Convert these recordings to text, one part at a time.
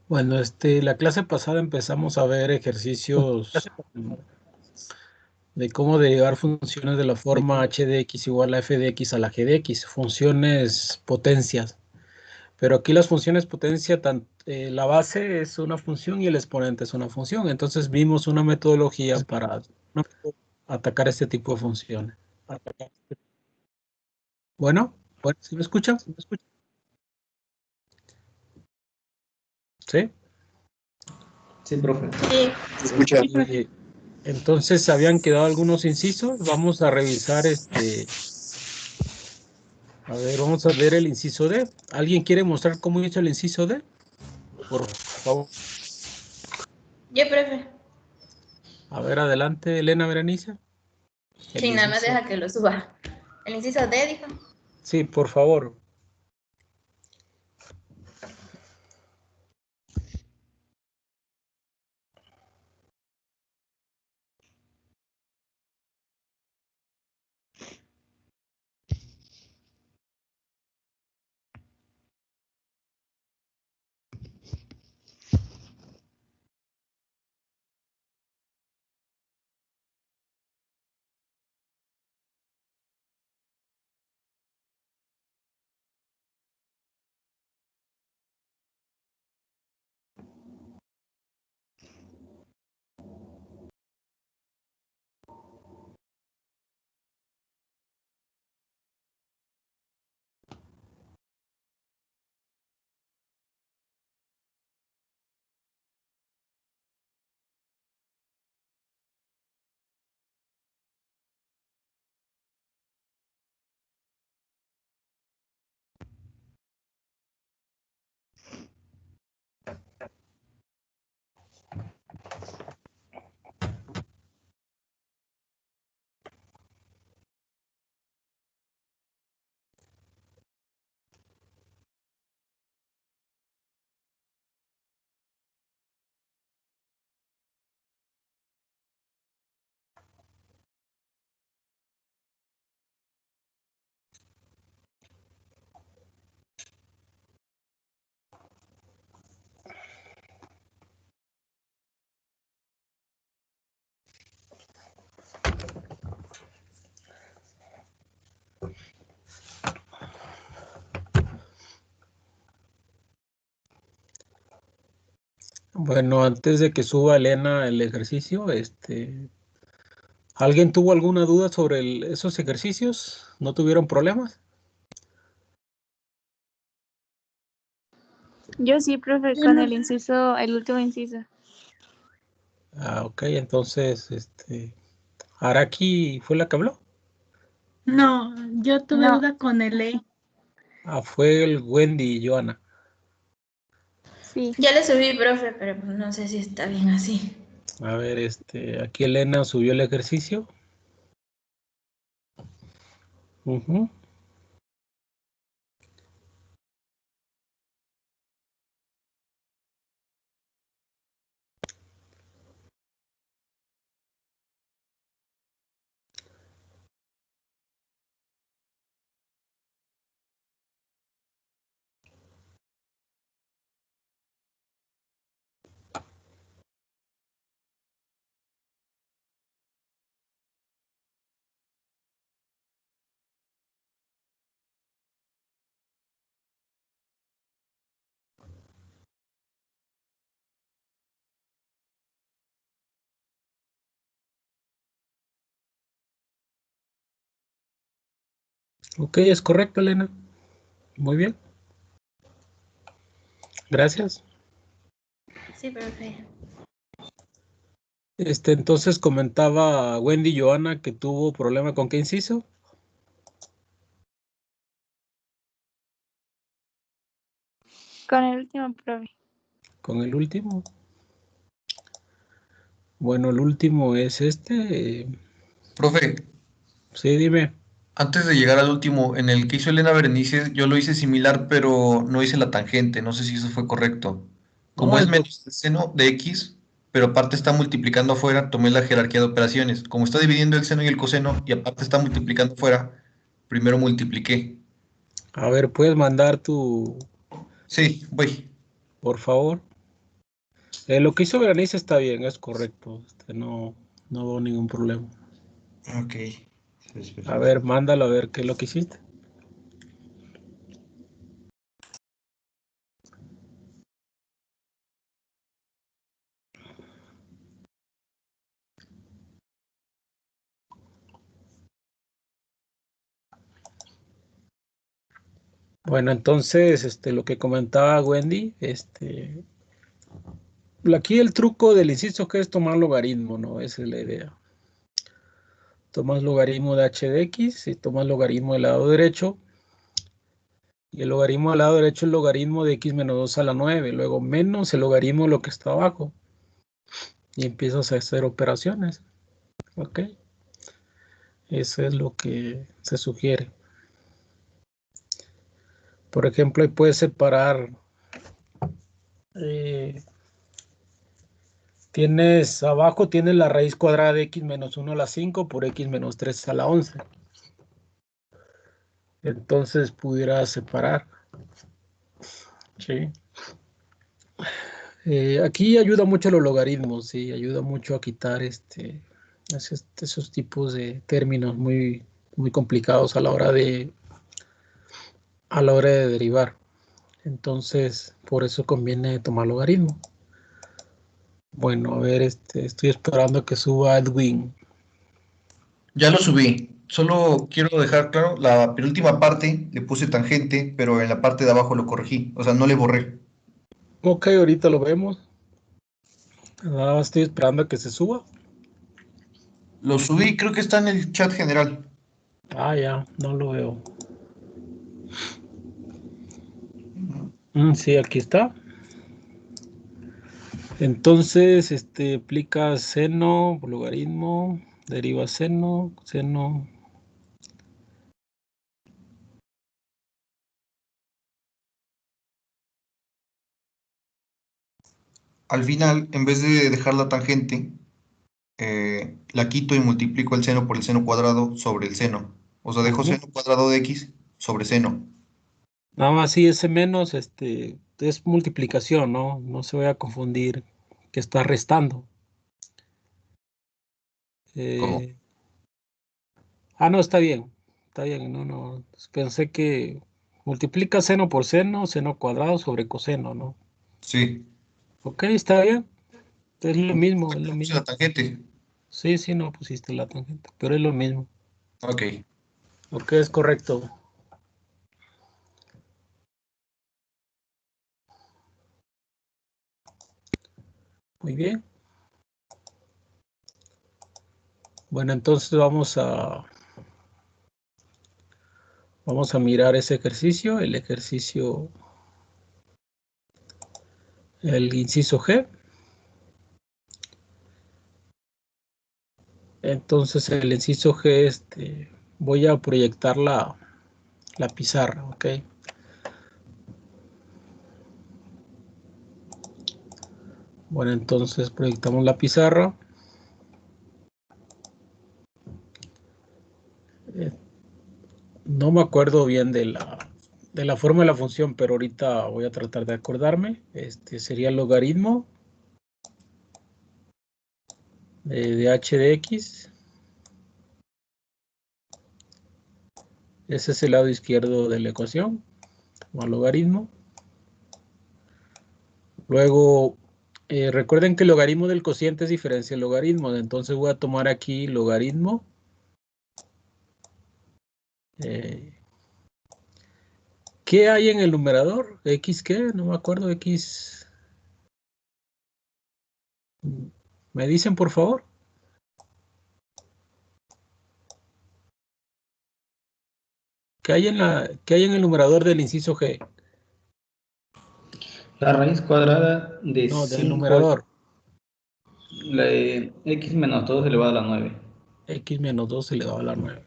Bueno, la clase pasada empezamos a ver ejercicios de cómo derivar funciones de la forma h de x igual a f de x a la g de x, funciones potencias. Pero aquí las funciones potencia, la base es una función y el exponente es una función. Entonces vimos una metodología para atacar este tipo de funciones. Bueno, ¿sí me escuchan? ¿Sí? Sí, profe. Sí. Se escucha. Entonces, habían quedado algunos incisos. Vamos a revisar A ver, vamos a ver el inciso D. ¿Alguien quiere mostrar cómo hizo el inciso D? Por favor. Yo, profe. A ver, adelante, Elena Berenice. Sí, nada más deja que lo suba. El inciso D, dijo. Sí, por favor. Bueno, antes de que suba Elena el ejercicio, ¿alguien tuvo alguna duda sobre esos ejercicios? ¿No tuvieron problemas? Yo sí, profe, con el inciso, el último inciso. Ah, ok, entonces, ¿Araki fue la que habló? No, yo tuve No. duda con el E. Ah, fue el Wendy y Joana. Sí. Ya le subí, profe, pero pues no sé si está bien así. A ver, aquí Elena subió el ejercicio. Ujú. Ok, es correcto, Elena. Muy bien. Gracias. Sí, profe. Entonces comentaba Wendy y Joana que tuvo problema con qué inciso. Con el último, profe. Con el último. Bueno, el último es Profe, Sí, dime. antes de llegar al último, en el que hizo Elena Berenice, yo lo hice similar, pero no hice la tangente. No sé si eso fue correcto. Como No, es menos el seno de X, pero aparte está multiplicando afuera, tomé la jerarquía de operaciones. Como está dividiendo el seno y el coseno, y aparte está multiplicando afuera, primero multipliqué. a ver, ¿puedes mandar Sí, voy. por favor? Lo que hizo Berenice está bien, es correcto. No veo ningún problema. Ok. A ver, mándalo a ver qué es lo que hiciste. Bueno, entonces, lo que comentaba Wendy, aquí el truco del inciso que es tomar logaritmo, ¿no? Esa es la idea. Tomas logaritmo de h de x y tomas logaritmo del lado derecho. Y el logaritmo del lado derecho es el logaritmo de x menos 2 a la 9. Luego menos el logaritmo de lo que está abajo. Y empiezas a hacer operaciones. ¿Ok? Eso es lo que se sugiere. Por ejemplo, ahí puedes separar. Abajo tienes la raíz cuadrada de x menos 1 a la 5 por x menos 3 a la 11. Entonces pudieras separar. ¿Sí? Aquí ayuda mucho los logaritmos, sí, ayuda mucho a quitar esos tipos de términos muy, muy complicados a la hora de derivar. Entonces, por eso conviene tomar logaritmo. Bueno, a ver, estoy esperando que suba Edwin. Ya lo subí. Solo quiero dejar claro, la penúltima parte le puse tangente, pero en la parte de abajo lo corregí. O sea, no le borré. Ok, ahorita lo vemos. Nada más estoy esperando a que se suba. Lo subí, creo que está en el chat general. Ah, ya, no lo veo. Sí, aquí está. Entonces, aplica seno, logaritmo, deriva seno. Al final, en vez de dejar la tangente, la quito y multiplico el seno por el seno cuadrado sobre el seno. O sea, dejo Ujú. seno cuadrado de x sobre seno. Nada más sí, ese menos, es multiplicación, ¿no? No se vaya a confundir que está restando. ¿Cómo? Eh, no, está bien. Está bien, no. Pensé que multiplica seno por seno cuadrado sobre coseno, ¿no? Sí. Ok, está bien. Es lo mismo, es lo Puse la mismo. tangente. Sí, no pusiste la tangente, pero es lo mismo. Ok. Ok, es correcto. Muy bien. Bueno, entonces vamos a mirar ese ejercicio, el inciso G. Entonces el inciso G, voy a proyectar la pizarra, ¿ok? Bueno, entonces proyectamos la pizarra. No me acuerdo bien de la forma de la función, pero ahorita voy a tratar de acordarme. Sería el logaritmo de h de x. Ese es el lado izquierdo de la ecuación, o logaritmo. Luego, recuerden que el logaritmo del cociente es diferencia del logaritmo, entonces voy a tomar aquí logaritmo. ¿Qué hay en el numerador? ¿X qué? No me acuerdo, X. ¿Me dicen, por favor? ¿Qué hay en el numerador del inciso G? La raíz cuadrada de No, del 5 numerador. x menos 2 elevado a la 9. X menos 2 elevado a la 9.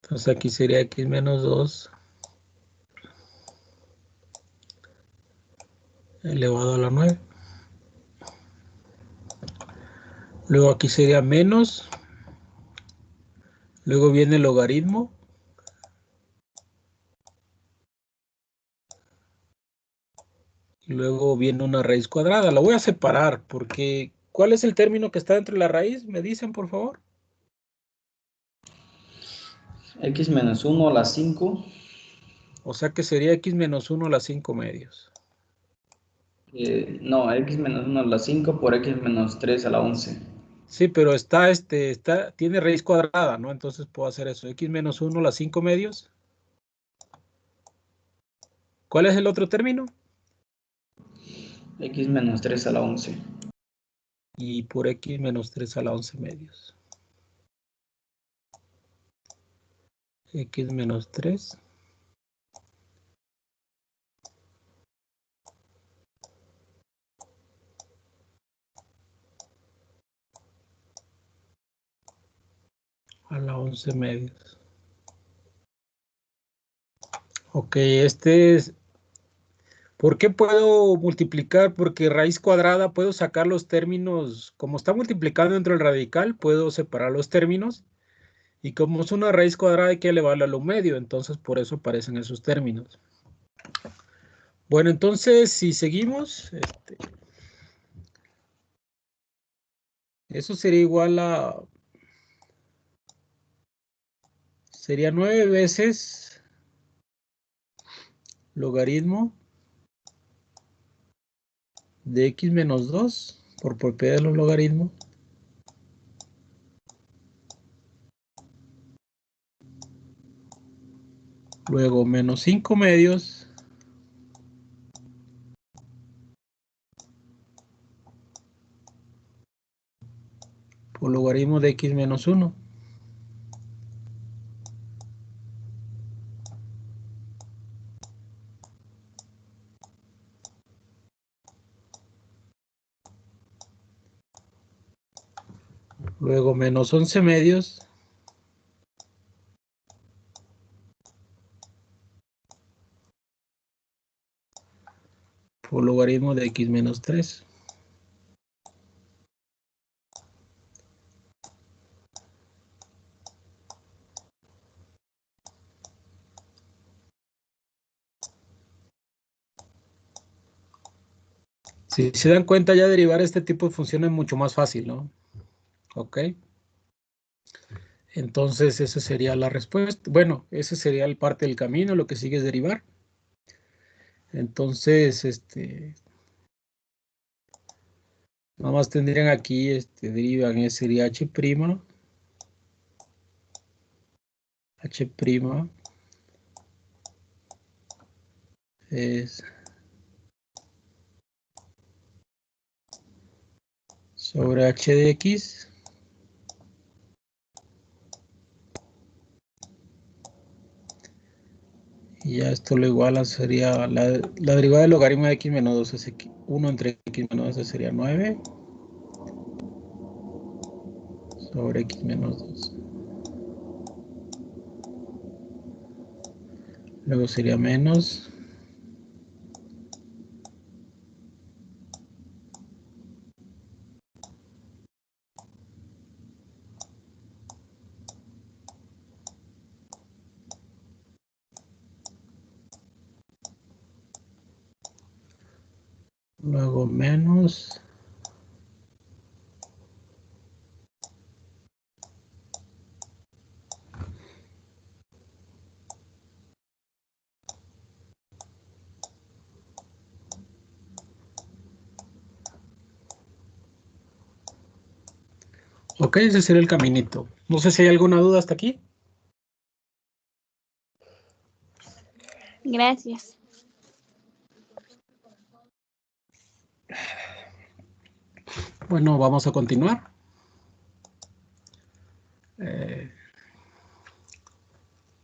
Entonces aquí sería X menos 2 elevado a la 9. Luego aquí sería menos. Luego viene el logaritmo. Luego viene una raíz cuadrada. La voy a separar porque ¿cuál es el término que está dentro de la raíz? ¿Me dicen, por favor? X menos 1 a la 5. O sea que sería x menos 1 a la 5 medios. No, X menos 1 a la 5 por X menos 3 a la 11. Sí, pero tiene raíz cuadrada, ¿no? Entonces puedo hacer eso. X menos 1 a la 5 medios. ¿Cuál es el otro término? X menos 3 a la 11. Y por X menos 3 a la 11 medios. X menos 3. A la 11 medios. Ok, este es... ¿Por qué puedo multiplicar? Porque raíz cuadrada puedo sacar los términos. Como está multiplicando dentro del radical, puedo separar los términos. Y como es una raíz cuadrada, hay que elevarla a lo medio. Entonces, por eso aparecen esos términos. Bueno, entonces, si seguimos, eso sería igual a... Sería 9 veces logaritmo de x menos 2 por propiedad de los logaritmos. Luego menos 5 medios por logaritmo de x menos 1. Luego menos 11 medios por logaritmo de x menos 3. Si se dan cuenta, ya derivar este tipo de funciones es mucho más fácil, ¿no? Ok. Entonces, esa sería la respuesta. Bueno, ese sería el parte del camino, lo que sigue es derivar. Entonces, nada más tendrían aquí, derivan, sería h', es sobre h de x y ya esto lo iguala, sería la derivada del logaritmo de x menos 2 es 1 entre x menos 2 sería 9 sobre x menos 2. Luego sería menos. Luego menos. Ok, ese sería el caminito. No sé si hay alguna duda hasta aquí. Gracias. Bueno, vamos a continuar.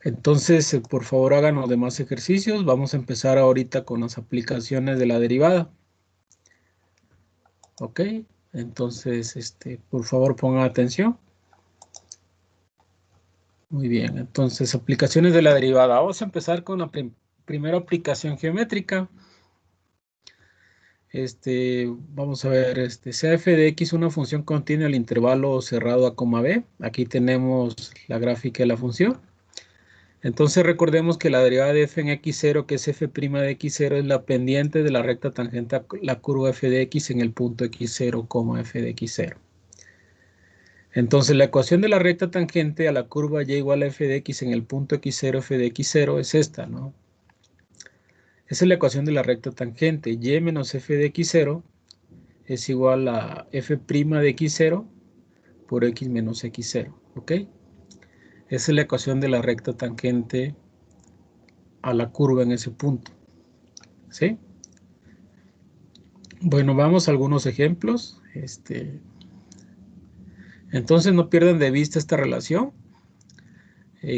Entonces, por favor, hagan los demás ejercicios. Vamos a empezar ahorita con las aplicaciones de la derivada. Ok, entonces, por favor, pongan atención. Muy bien, entonces, aplicaciones de la derivada. Vamos a empezar con la primera aplicación geométrica. Vamos a ver, sea f de x una función continua al intervalo cerrado a coma b. Aquí tenemos la gráfica de la función. Entonces recordemos que la derivada de f en x0, que es f' de x0, es la pendiente de la recta tangente a la curva f de x en el punto x0, f de x0. Entonces la ecuación de la recta tangente a la curva y igual a f de x en el punto x0, f de x0 es esta, ¿no? Esa es la ecuación de la recta tangente. Y menos f de x0 es igual a f' de x0 por x menos x0, ¿ok? Esa es la ecuación de la recta tangente a la curva en ese punto, ¿sí? Bueno, vamos a algunos ejemplos. Entonces no pierdan de vista esta relación.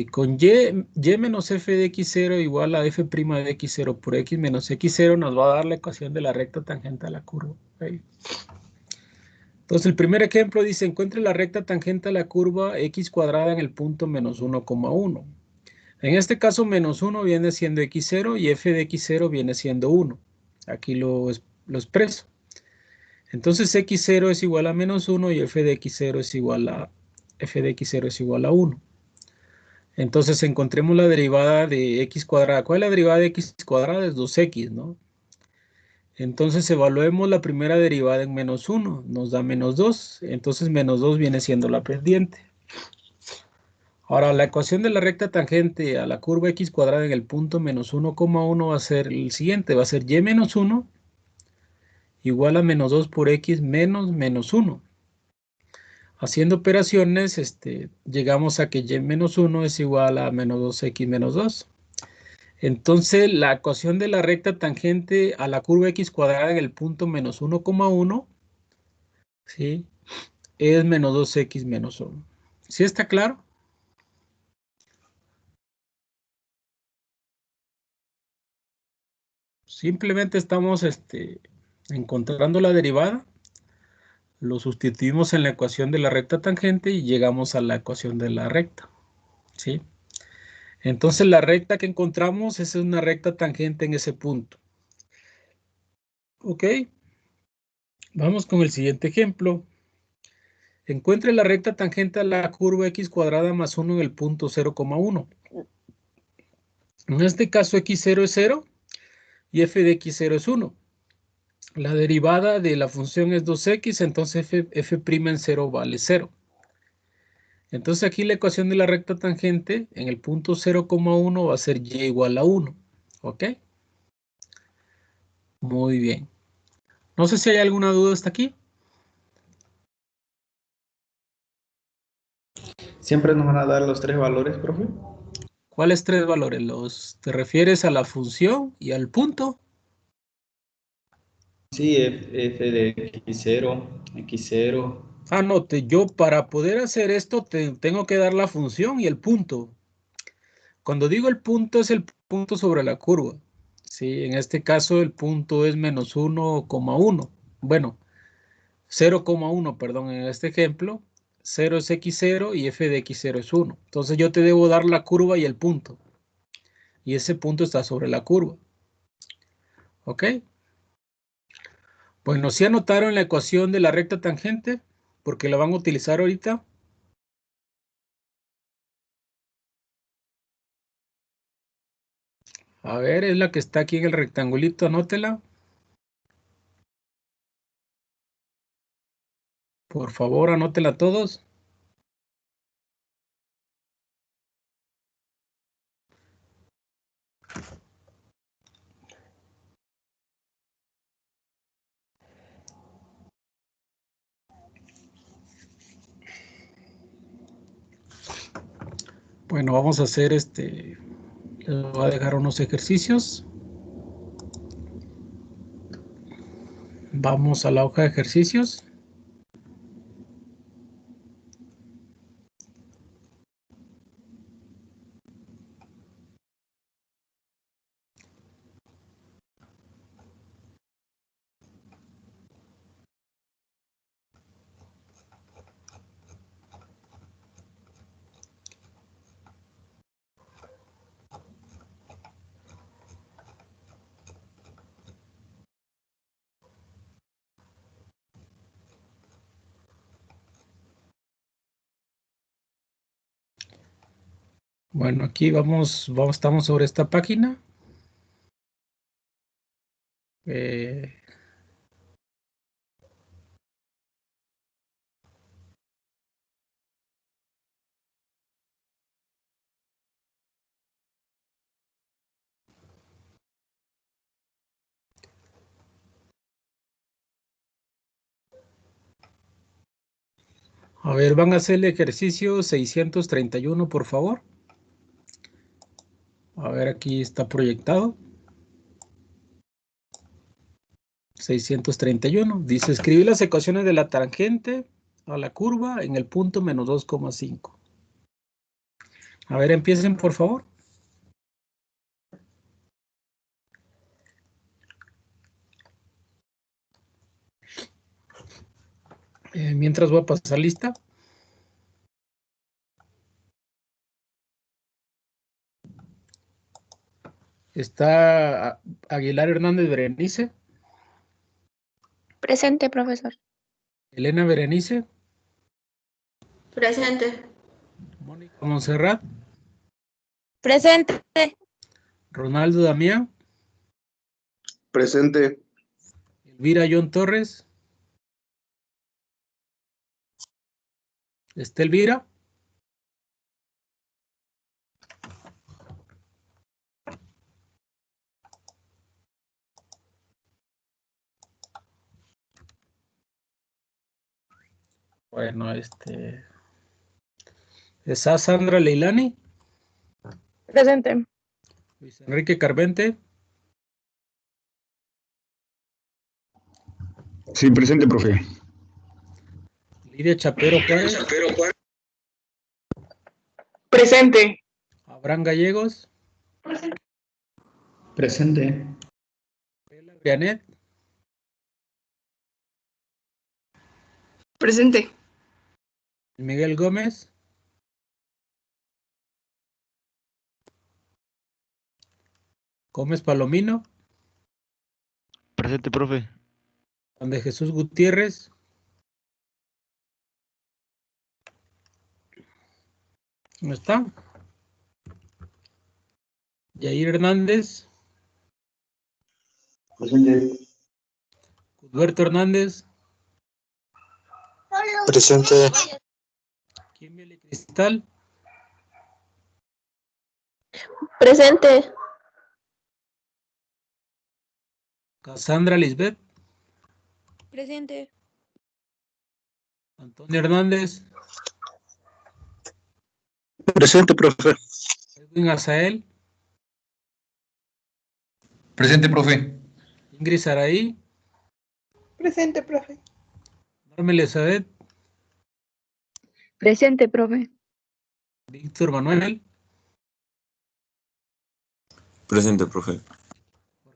Con y menos f de x0 igual a f' de x0 por x menos x0 nos va a dar la ecuación de la recta tangente a la curva. ¿Okay? Entonces el primer ejemplo dice, encuentre la recta tangente a la curva x cuadrada en el punto menos 1,1. En este caso menos 1 viene siendo x0 y f de x0 viene siendo 1. Aquí lo expreso. Entonces x0 es igual a menos 1 y f de x0 es igual a f de x0 es igual a 1. Entonces encontremos la derivada de x cuadrada. ¿Cuál es la derivada de x cuadrada? Es 2x, ¿no? Entonces evaluemos la primera derivada en menos 1. Nos da menos 2. Entonces menos 2 viene siendo la pendiente. Ahora la ecuación de la recta tangente a la curva x cuadrada en el punto menos 1,1 va a ser el siguiente. Va a ser y menos 1 igual a menos 2 por x menos menos 1. Haciendo operaciones, llegamos a que y menos 1 es igual a menos 2x menos 2. Entonces, la ecuación de la recta tangente a la curva x cuadrada en el punto menos 1,1, ¿sí? Es menos 2x menos 1. ¿Sí está claro? Simplemente estamos encontrando la derivada, lo sustituimos en la ecuación de la recta tangente y llegamos a la ecuación de la recta, ¿sí? Entonces la recta que encontramos es una recta tangente en ese punto. ¿Ok? Vamos con el siguiente ejemplo. Encuentre la recta tangente a la curva x cuadrada más 1 en el punto 0,1. En este caso x0 es 0 y f de x0 es 1. La derivada de la función es 2x, entonces f' en 0 vale 0. Entonces aquí la ecuación de la recta tangente en el punto 0,1 va a ser y igual a 1. ¿Ok? Muy bien. No sé si hay alguna duda hasta aquí. ¿Siempre nos van a dar los tres valores, profe? ¿Cuáles tres valores? ¿Te refieres a la función y al punto? Sí, f de x0, x0. No, yo para poder hacer esto tengo que dar la función y el punto. Cuando digo el punto es el punto sobre la curva. Sí, en este caso el punto es menos 1,1. Bueno, 0,1, perdón, en este ejemplo. 0 es x0 y f de x0 es 1. Entonces yo te debo dar la curva y el punto. Y ese punto está sobre la curva. ¿Ok? Bueno, ¿sí anotaron la ecuación de la recta tangente? Porque la van a utilizar ahorita. A ver, es la que está aquí en el rectangulito, anótela. Por favor, anótela todos. Bueno, vamos a hacer les voy a dejar unos ejercicios. Vamos a la hoja de ejercicios. Bueno, aquí estamos sobre esta página. A ver, van a hacer el ejercicio 631, por favor. A ver, aquí está proyectado. 631. Dice, escribir las ecuaciones de la tangente a la curva en el punto menos 2,5. A ver, empiecen, por favor. Mientras voy a pasar lista. Está Aguilar Hernández Berenice. Presente, profesor. Elena Berenice. Presente. Mónica Montserrat. Presente. Ronaldo Damián. Presente. Elvira John Torres. ¿Está Elvira? Bueno, ¿está Sandra Leilani? Presente. Luis Enrique Carvente. Sí, presente, profe. Lidia Chapero Juárez. Presente. Abraham Gallegos. Presente. Bela Brianet. Presente. Miguel Gómez. Gómez Palomino. Presente, profe. Juan de Jesús Gutiérrez. ¿No está? Yair Hernández. Presente. Alberto Hernández. Presente. Kimberly Cristal. Presente. Cassandra Lisbeth. Presente. Antonio Hernández. Presente, profe. Edwin Azael. Presente, profe. Ingrid Saraí. Presente, profe. Norma Elizabeth. Presente, profe. Víctor Manuel. Presente, profe.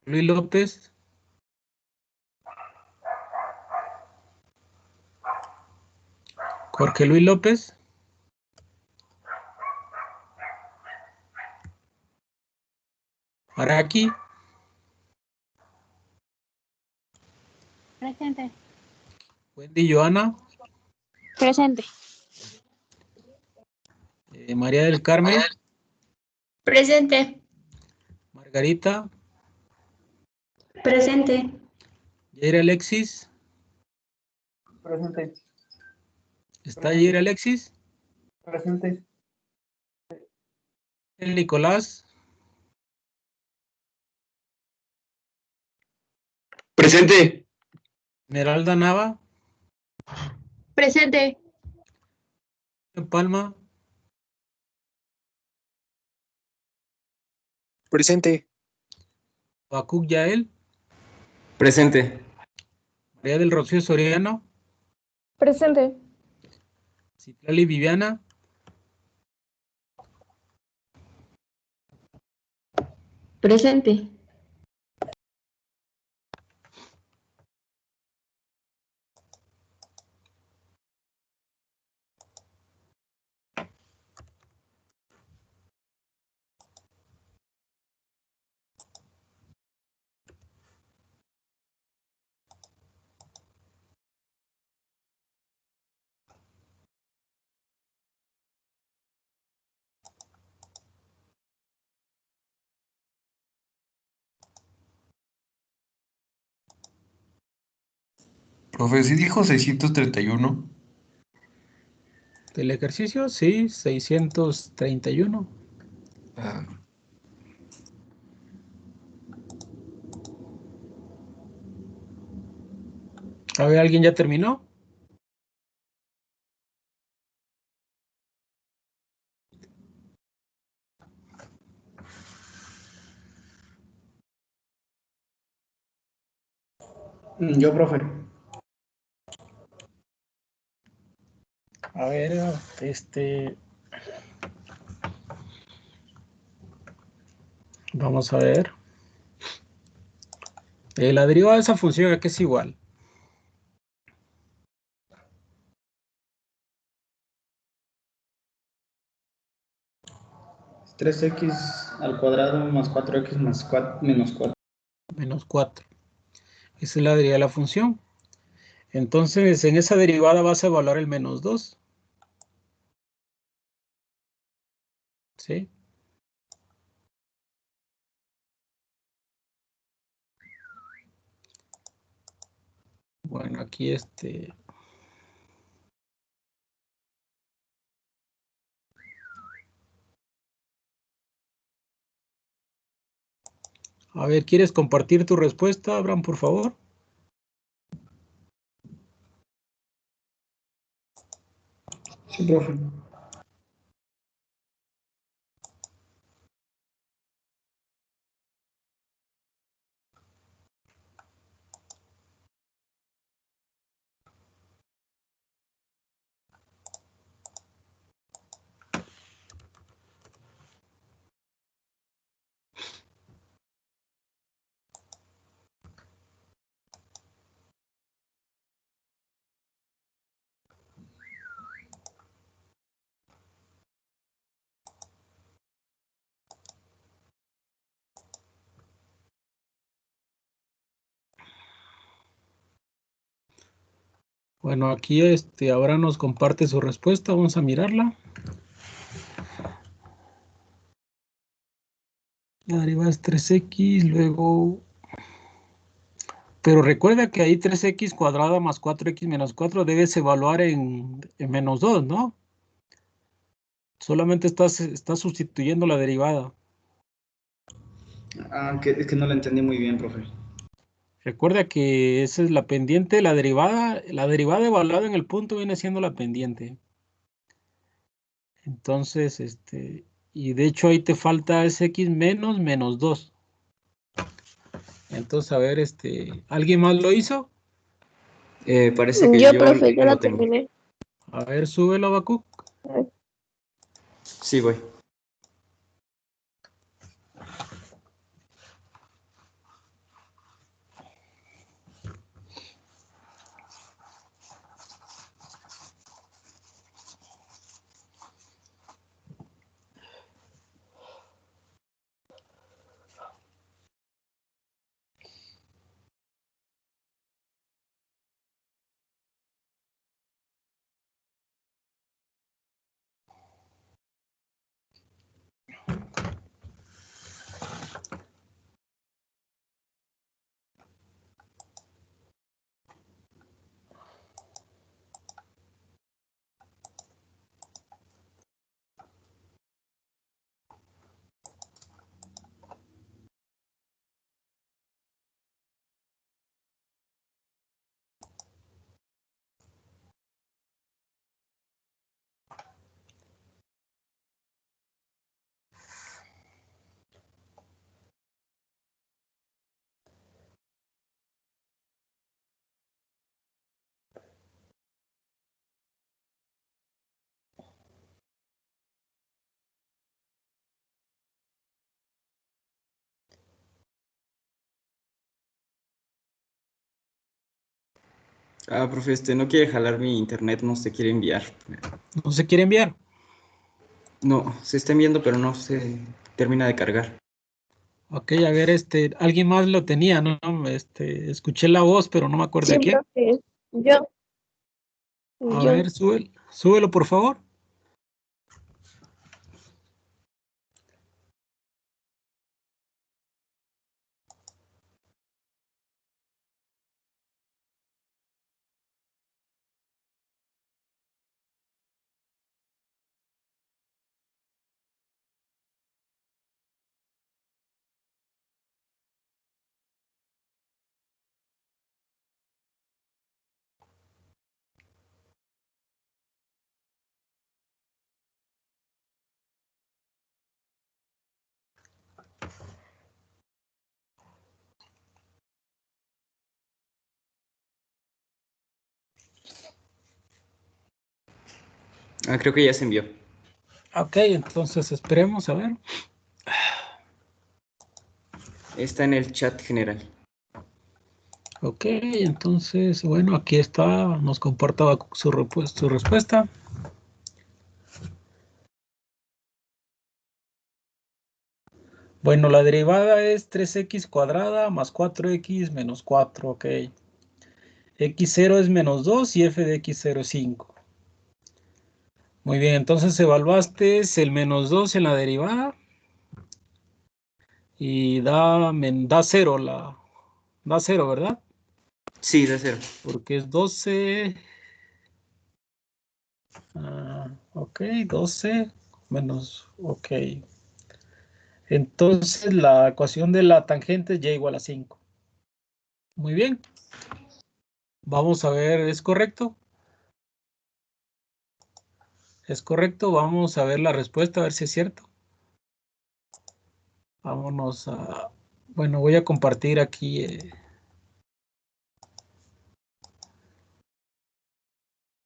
Luis López. Jorge Luis López. Araki. Presente. Wendy Joana. Presente. María del Carmen. Presente. Margarita. Presente. Jair Alexis. Presente. ¿Está Jair Alexis? Presente. El Nicolás. Presente. Esmeralda Nava. Presente. Palma. Presente. Bakuk Yael. Presente. María del Rocío Soriano. Presente. Citlali Viviana. Presente. Profe, ¿sí dijo 631? Del ejercicio, sí, 631. Ah, A ver, ¿alguien ya terminó? Yo, profe. A ver, vamos a ver. La derivada de esa función aquí es igual. 3x al cuadrado más 4x más 4, menos 4. Menos 4. Esa es la derivada de la función. Entonces, en esa derivada vas a evaluar el menos 2. ¿Sí? Bueno, aquí A ver, ¿quieres compartir tu respuesta, Abraham, por favor? Sí, profe. Bueno, aquí ahora nos comparte su respuesta. Vamos a mirarla. La derivada es 3x, luego... Pero recuerda que ahí 3x cuadrada más 4x menos 4 debes evaluar en menos 2, ¿no? Solamente estás sustituyendo la derivada. Es que no lo entendí muy bien, profe. Recuerda que esa es la pendiente, la derivada evaluada en el punto viene siendo la pendiente. Entonces, y de hecho ahí te falta ese x menos menos 2. Entonces, a ver, ¿alguien más lo hizo? Parece que Yo, yo profe, ya no la lo tengo. terminé. A ver, súbelo, Bakú. Sí, voy. Ah, profe, no quiere jalar mi internet, no se quiere enviar. ¿No se quiere enviar? No, se está enviando, pero no se termina de cargar. Ok, a ver, alguien más lo tenía, ¿no? Escuché la voz, pero no me acuerdo de Sí, quién. profe. Yo, A yo. ver, súbelo, por favor. Creo que ya se envió. Ok, entonces esperemos a ver. Está en el chat general. Ok, entonces, bueno, aquí está, nos comparta su respuesta. Bueno, la derivada es 3x cuadrada más 4x menos 4, ok. x0 es menos 2 y f de x0 es 5. Muy bien, entonces evaluaste el menos 2 en la derivada y da 0, da 0, ¿verdad? Sí, da 0. Porque es 12. Ok, 12 menos, ok. Entonces la ecuación de la tangente es y igual a 5. Muy bien. Vamos a ver, ¿es correcto? ¿Es correcto? Vamos a ver la respuesta, a ver si es cierto. Vámonos a... Bueno, voy a compartir aquí.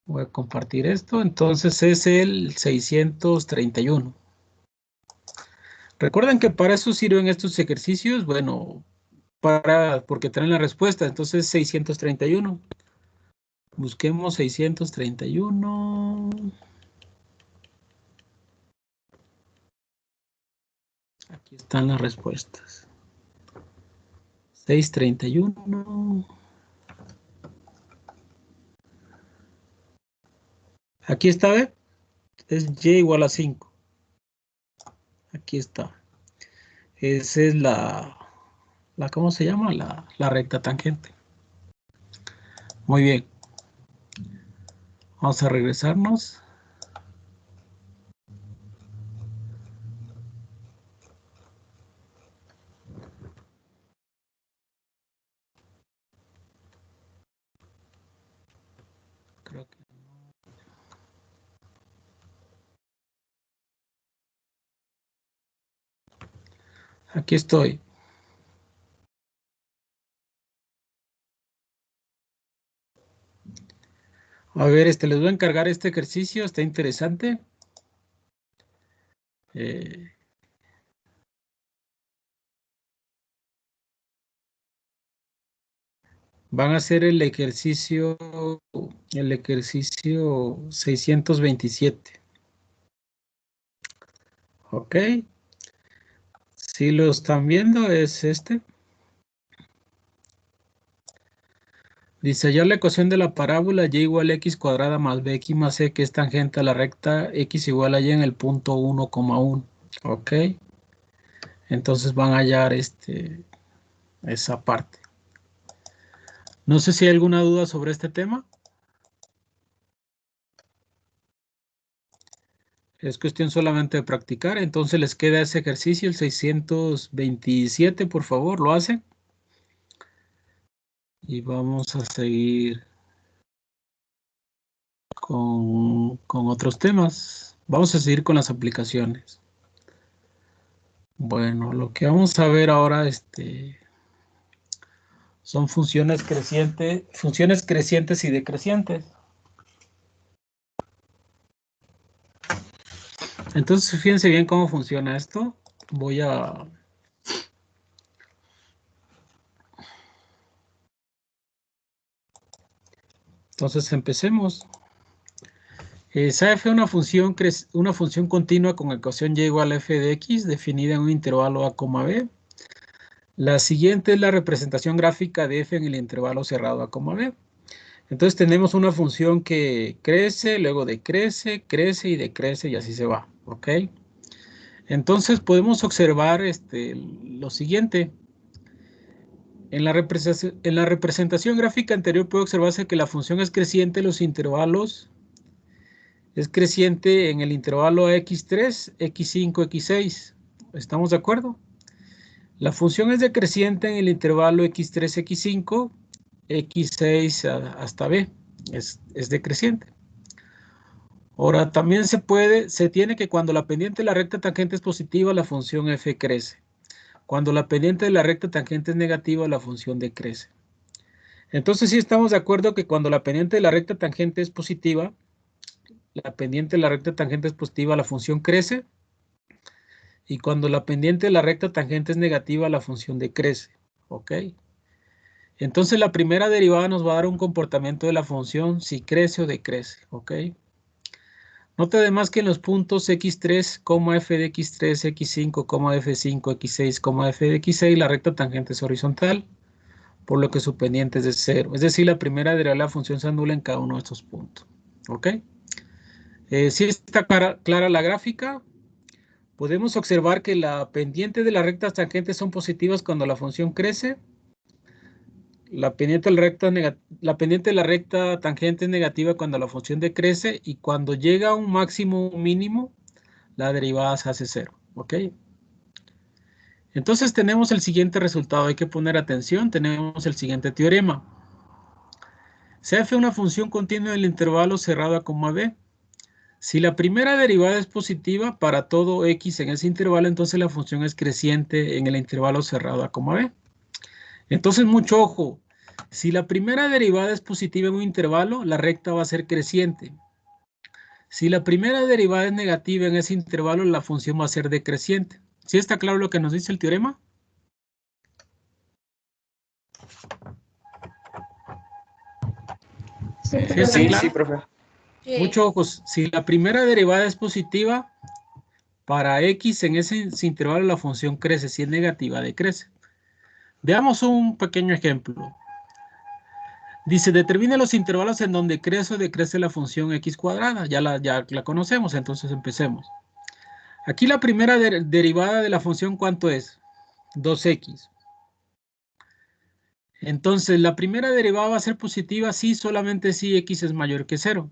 Voy a compartir esto. Entonces es el 631. Recuerden que para eso sirven estos ejercicios. Bueno, porque traen la respuesta. Entonces 631. Busquemos 631. Aquí están las respuestas. 631. Aquí está, ¿ve? Es y igual a 5. Aquí está. Esa es ¿cómo se llama? La recta tangente. Muy bien. Vamos a regresarnos. Creo que no. Aquí estoy. A ver, les voy a encargar este ejercicio, está interesante. Van a hacer el ejercicio 627. Ok. Si lo están viendo, es este. Dice, hallar la ecuación de la parábola y igual a x cuadrada más bx más c, que es tangente a la recta x igual a y en el punto 1,1. Ok. Entonces van a hallar esa parte. No sé si hay alguna duda sobre este tema. Es cuestión solamente de practicar. Entonces les queda ese ejercicio, el 627, por favor, lo hacen. Y vamos a seguir con otros temas. Vamos a seguir con las aplicaciones. Bueno, lo que vamos a ver ahora son funciones crecientes y decrecientes. Entonces, fíjense bien cómo funciona esto. Entonces, empecemos. f es una función continua con ecuación y igual a f de x definida en un intervalo a, b. La siguiente es la representación gráfica de f en el intervalo cerrado a, b. Entonces tenemos una función que crece, luego decrece, crece y decrece y así se va, ¿ok? Entonces podemos observar lo siguiente. En la representación gráfica anterior puede observarse que la función es creciente en los intervalos. Es creciente en el intervalo x3, x5, x6. ¿Estamos de acuerdo? La función es decreciente en el intervalo x3, x5, x6 hasta b. Es decreciente. Ahora, también se tiene que cuando la pendiente de la recta tangente es positiva, la función f crece. Cuando la pendiente de la recta tangente es negativa, la función decrece. Entonces, sí estamos de acuerdo que cuando la pendiente de la recta tangente es positiva, la pendiente de la recta tangente es positiva, la función crece. Y cuando la pendiente de la recta tangente es negativa, la función decrece. ¿Ok? Entonces la primera derivada nos va a dar un comportamiento de la función si crece o decrece. ¿Ok? Nota además que en los puntos x3, f de x3, x5, f5, x6, f de x6, la recta tangente es horizontal, por lo que su pendiente es de 0. Es decir, la primera derivada de la función se anula en cada uno de estos puntos. ¿Ok? Si está clara la gráfica, podemos observar que la pendiente de las rectas tangentes son positivas cuando la función crece. La pendiente de la recta tangente es negativa cuando la función decrece, y cuando llega a un máximo o mínimo, la derivada se hace 0. ¿Ok? Entonces tenemos el siguiente resultado. Hay que poner atención. Tenemos el siguiente teorema. Si f es una función continua en el intervalo cerrado a coma b. Si la primera derivada es positiva para todo x en ese intervalo, entonces la función es creciente en el intervalo cerrado a coma b. Entonces, mucho ojo. Si la primera derivada es positiva en un intervalo, la recta va a ser creciente. Si la primera derivada es negativa en ese intervalo, la función va a ser decreciente. ¿Sí está claro lo que nos dice el teorema? Sí, ¿Sí está claro? Sí, profe. Sí. Mucho ojo. Si la primera derivada es positiva, para x en ese intervalo la función crece. Si es negativa, decrece. Veamos un pequeño ejemplo. Dice, determina los intervalos en donde crece o decrece la función x cuadrada. Ya la conocemos, entonces empecemos. Aquí la primera derivada de la función, ¿cuánto es? 2x. Entonces, la primera derivada va a ser positiva si solamente si x es mayor que 0.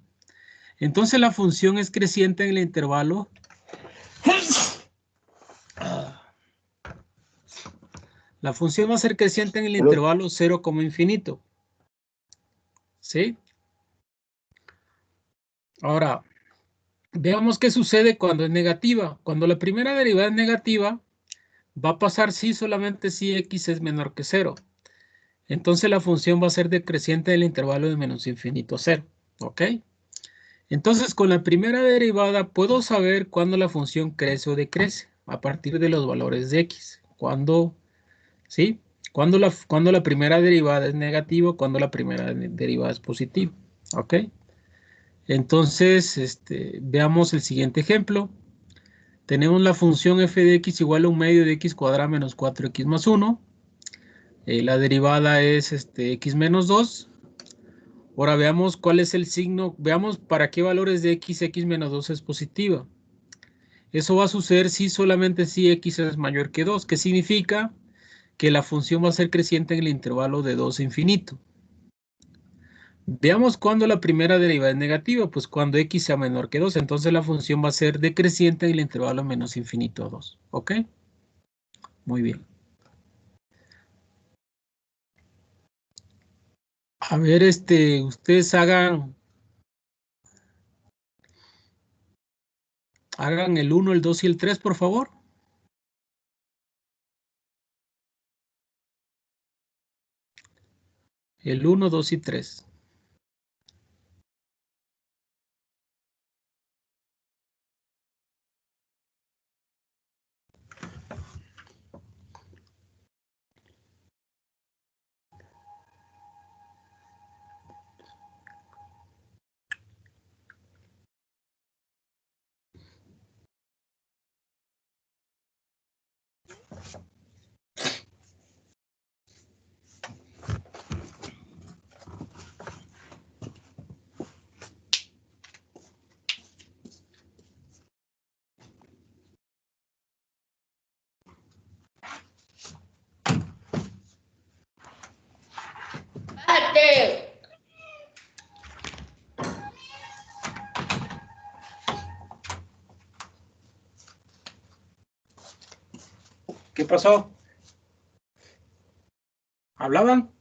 Entonces, la función es creciente en el intervalo. La función va a ser creciente en el intervalo 0 como infinito. ¿Sí? Ahora, veamos qué sucede cuando es negativa. Cuando la primera derivada es negativa, va a pasar si solamente si x es menor que 0. Entonces la función va a ser decreciente en el intervalo de menos infinito a 0. ¿Ok? Entonces con la primera derivada puedo saber cuándo la función crece o decrece a partir de los valores de x. ¿Sí? Cuando la primera derivada es negativa, cuando la primera derivada es positiva. ¿Ok? Entonces, veamos el siguiente ejemplo. Tenemos la función f de x igual a un medio de x cuadrado menos 4x más 1. La derivada es x menos 2. Ahora veamos cuál es el signo. Veamos para qué valores de x menos 2 es positiva. Eso va a suceder si solamente si x es mayor que 2. ¿Qué significa? Que la función va a ser creciente en el intervalo de 2 a infinito. Veamos cuándo la primera derivada es negativa. Pues cuando x sea menor que 2. Entonces la función va a ser decreciente en el intervalo menos infinito a 2. ¿Ok? Muy bien. A ver, ustedes hagan el 1, el 2 y el 3, por favor. El 1, 2 y 3. Bájate. ¿Qué pasó? ¿Hablaban?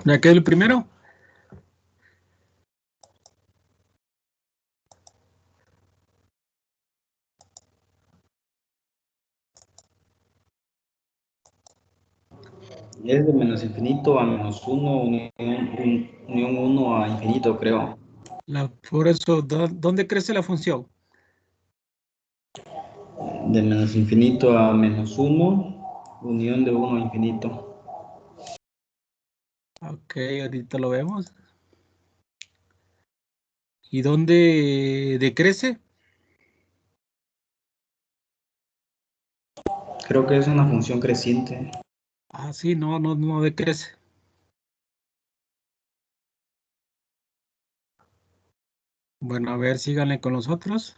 ¿Ya quedó el primero? Es de menos infinito a menos 1, unión 1 a infinito, creo. Por eso, ¿dónde crece la función? De menos infinito a menos 1, unión de 1 a infinito. Ok, ahorita lo vemos. ¿Y dónde decrece? Creo que es una función creciente. Ah, sí, no decrece. Bueno, a ver, síganle con los otros.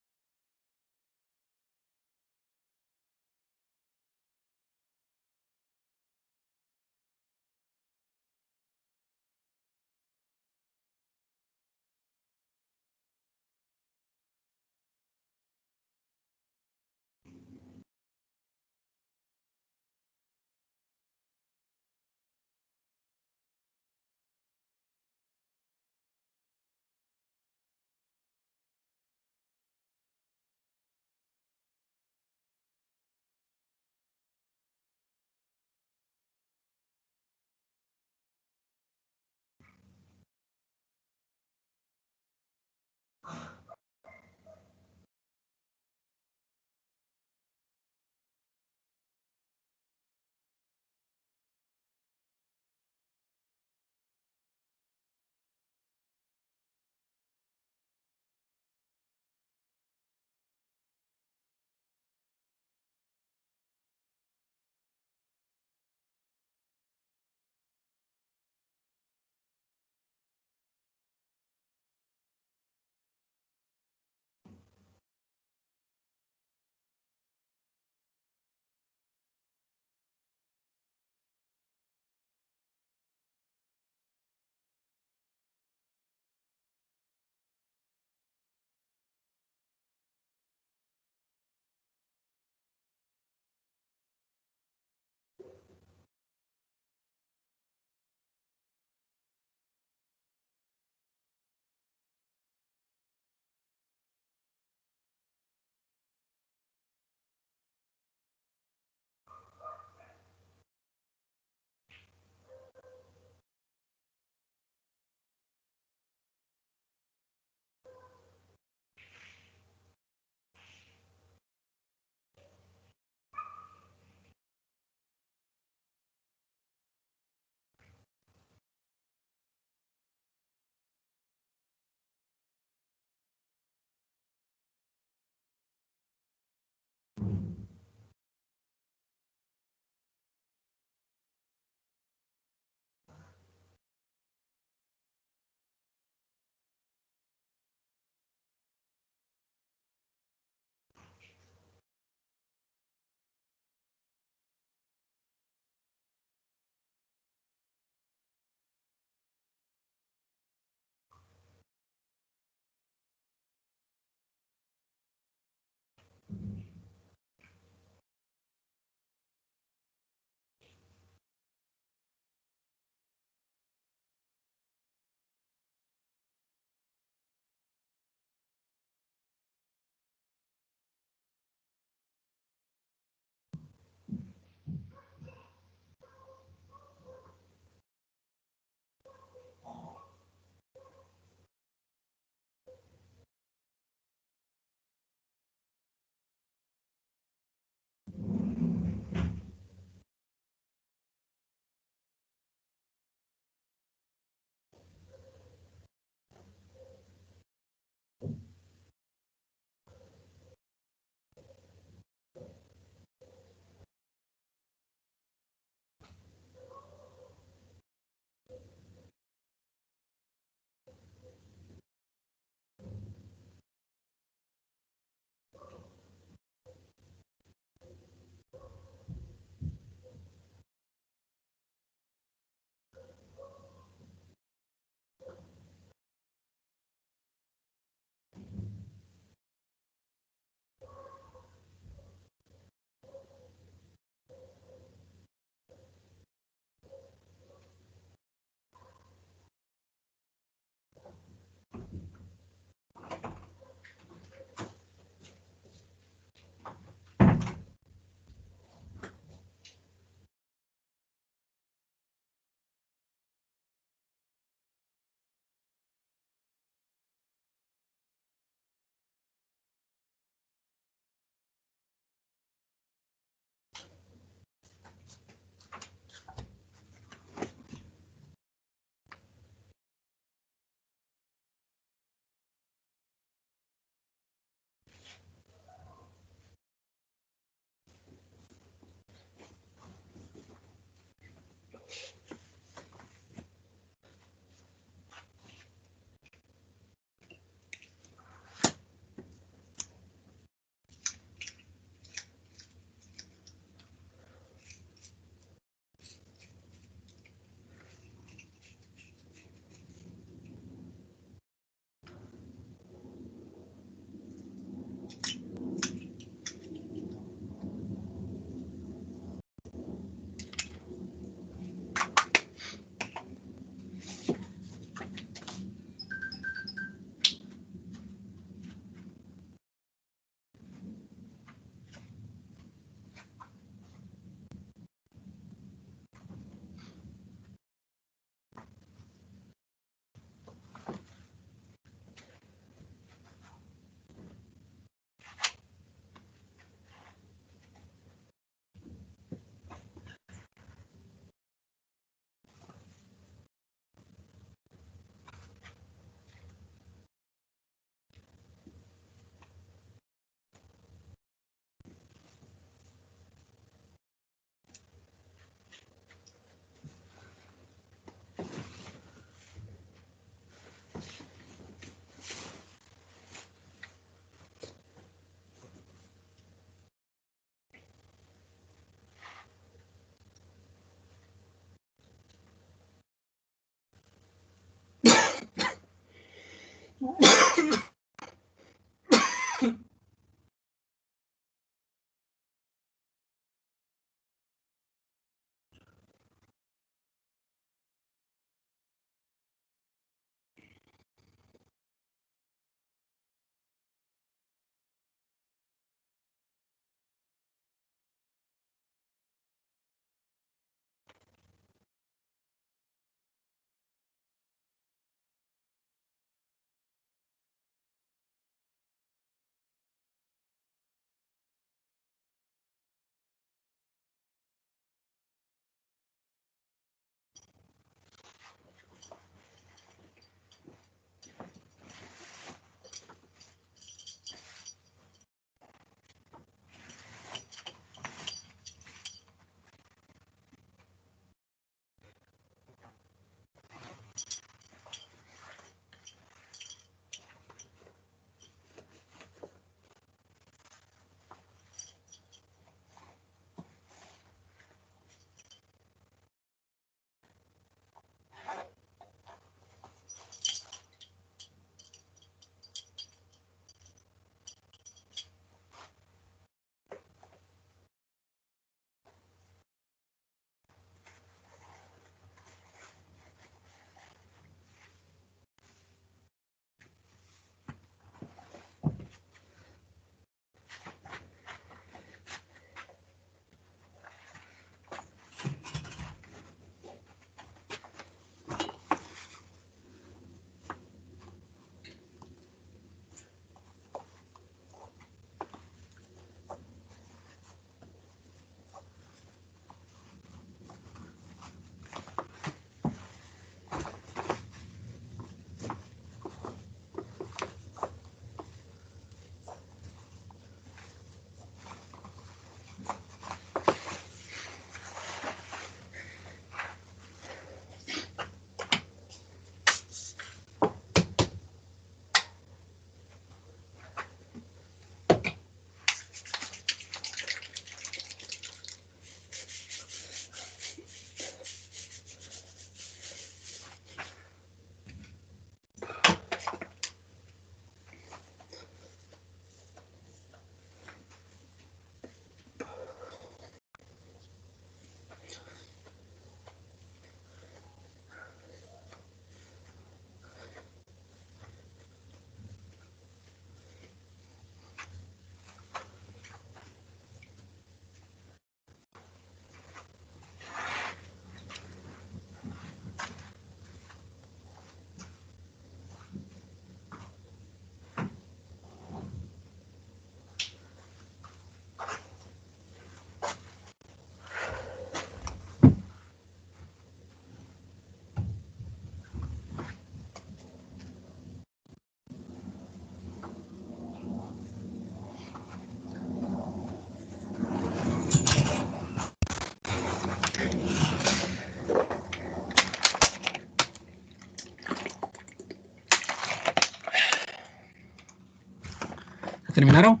¿Terminaron?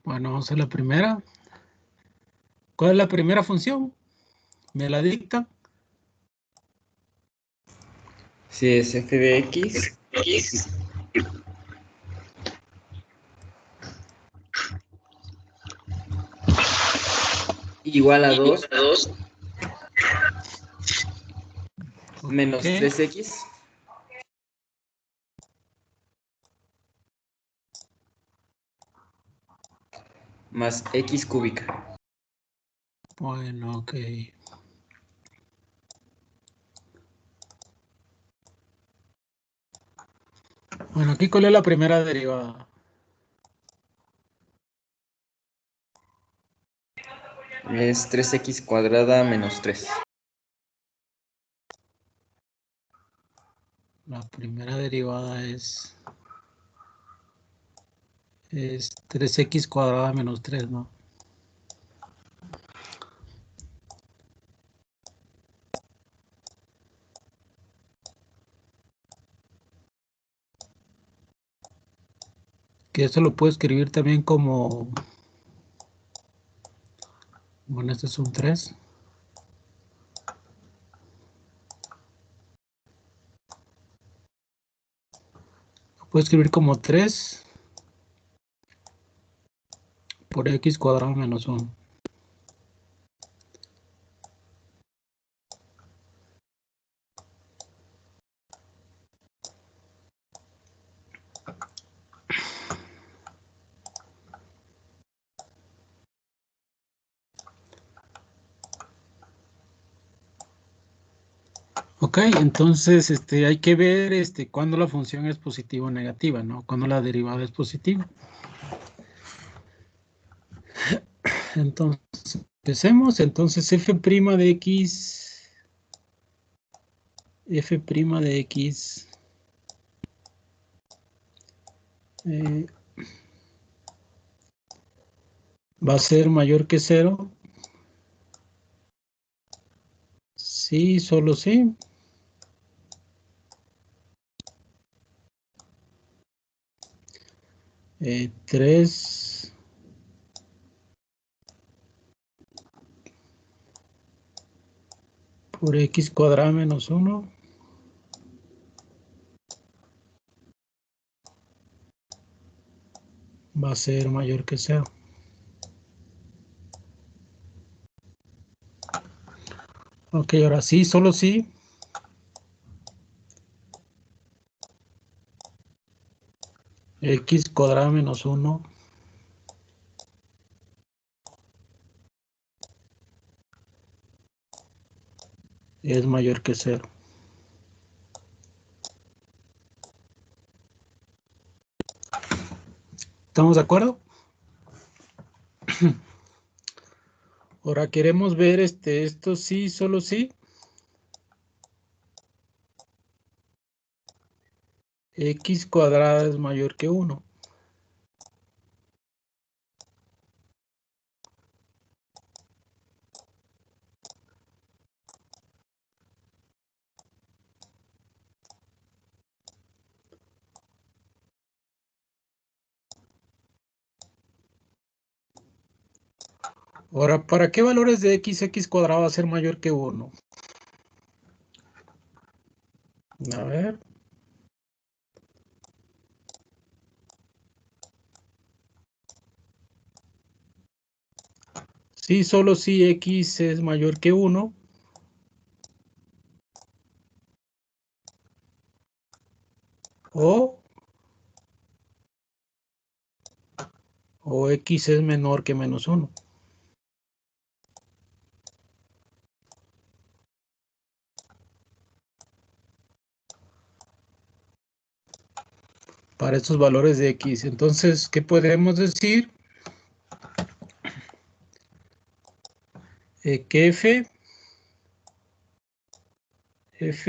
Bueno, vamos a la primera. ¿Cuál es la primera función? ¿Me la dictan? Si es f de x igual a 2 menos Ok. 3x más x cúbica. Bueno, ok. Bueno, aquí ¿cuál es la primera derivada? Es 3x cuadrada menos 3. La primera derivada es 3x cuadrada menos 3, ¿no? Que esto lo puedo escribir también como... Bueno, este es un 3. Lo puedo escribir como 3 por x cuadrado menos 1. Ok, entonces hay que ver cuándo la función es positiva o negativa, ¿no? Cuándo la derivada es positiva. Entonces, empecemos. Entonces, f' de x va a ser mayor que 0. Sí, solo sí. Eh, 3 por x cuadrado menos 1 va a ser mayor que 0. Ok, ahora sí, solo sí. X cuadrado menos 1 es mayor que 0. ¿Estamos de acuerdo? Ahora queremos ver esto sí, solo sí. X cuadrada es mayor que 1. Ahora, ¿para qué valores de x cuadrado va a ser mayor que 1? A ver. Sí, solo si x es mayor que 1. O x es menor que menos 1. Para estos valores de x. Entonces, ¿qué podemos decir? Que f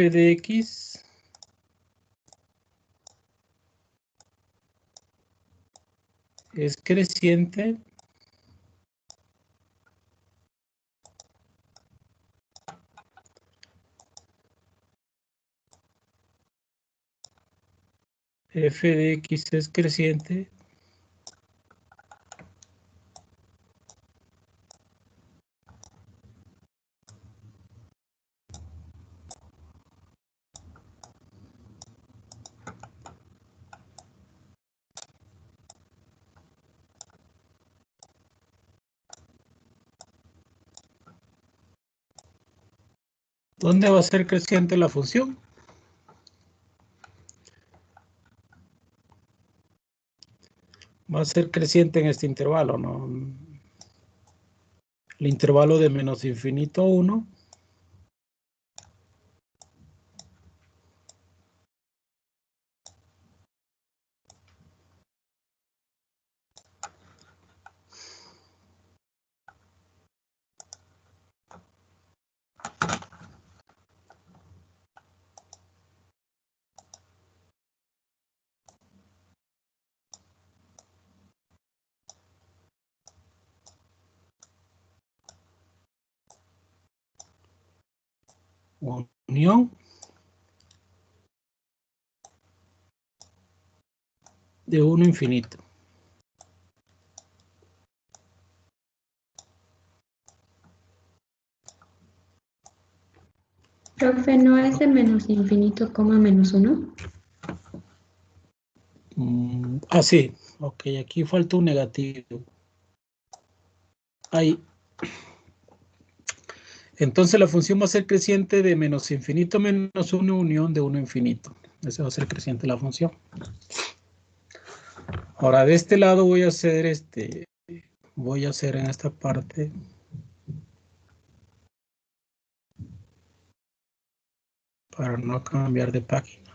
de x es creciente f de x es creciente. ¿Dónde va a ser creciente la función? Va a ser creciente en este intervalo, ¿no? El intervalo de menos infinito a 1. Unión de 1 infinito. Profe, ¿no es de menos infinito, coma menos 1? Sí. Ok, aquí falta un negativo. Ahí. Entonces la función va a ser creciente de menos infinito menos 1 unión de 1 infinito. Esa va a ser creciente la función. Ahora de este lado voy a hacer en esta parte para no cambiar de página.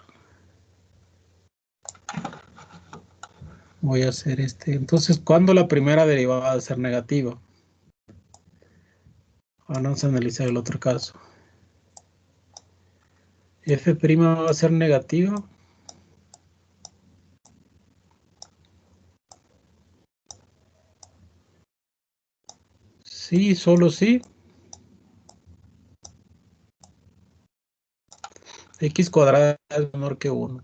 Voy a hacer entonces, ¿cuándo la primera derivada va a ser negativa? Vamos a analizar el otro caso. F' va a ser negativa. Sí, solo sí. X cuadrada es menor que 1.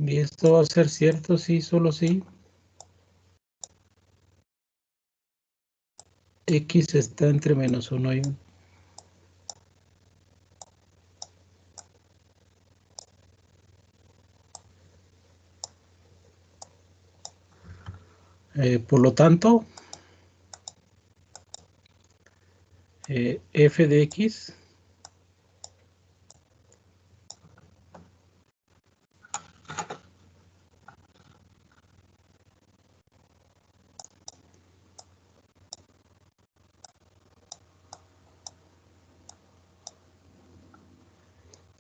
Y esto va a ser cierto, sí, solo sí. X está entre menos 1 y 1. Por lo tanto, f de x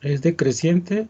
es decreciente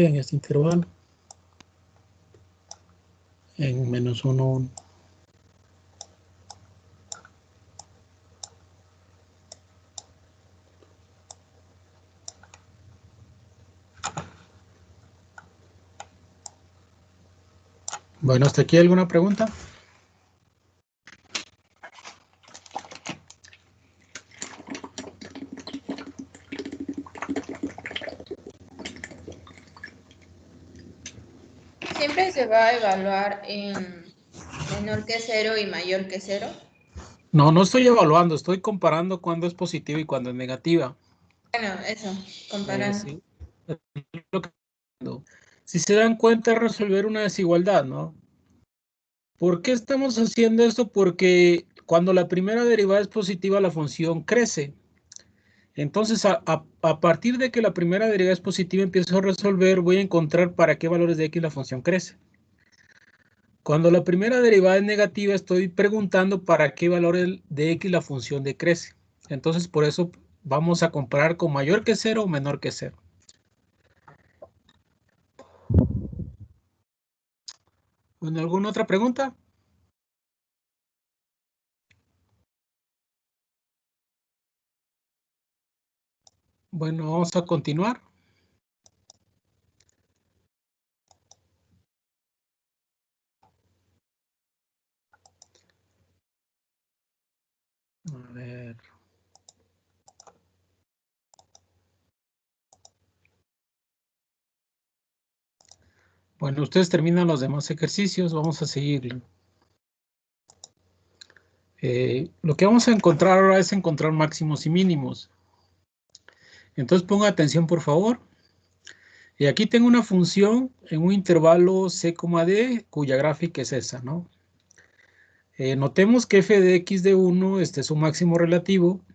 en este intervalo en menos 1, 1. Bueno, ¿hasta aquí alguna pregunta? ¿Siempre se va a evaluar en menor que 0 y mayor que 0? No, no estoy evaluando, estoy comparando cuándo es positiva y cuándo es negativa. Bueno, eso, comparando. Sí. Si se dan cuenta, es resolver una desigualdad, ¿no? ¿Por qué estamos haciendo esto? Porque cuando la primera derivada es positiva, la función crece. Entonces, a partir de que la primera derivada es positiva, empiezo a resolver, voy a encontrar para qué valores de x la función crece. Cuando la primera derivada es negativa, estoy preguntando para qué valores de x la función decrece. Entonces, por eso vamos a comparar con mayor que 0 o menor que 0. Bueno, ¿alguna otra pregunta? Bueno, vamos a continuar. A ver. Bueno, ustedes terminan los demás ejercicios. Vamos a seguir. Lo que vamos a encontrar ahora es encontrar máximos y mínimos. Entonces ponga atención, por favor. Y aquí tengo una función en un intervalo c, d, cuya gráfica es esa, ¿no? Notemos que f de x de 1, este es su máximo relativo,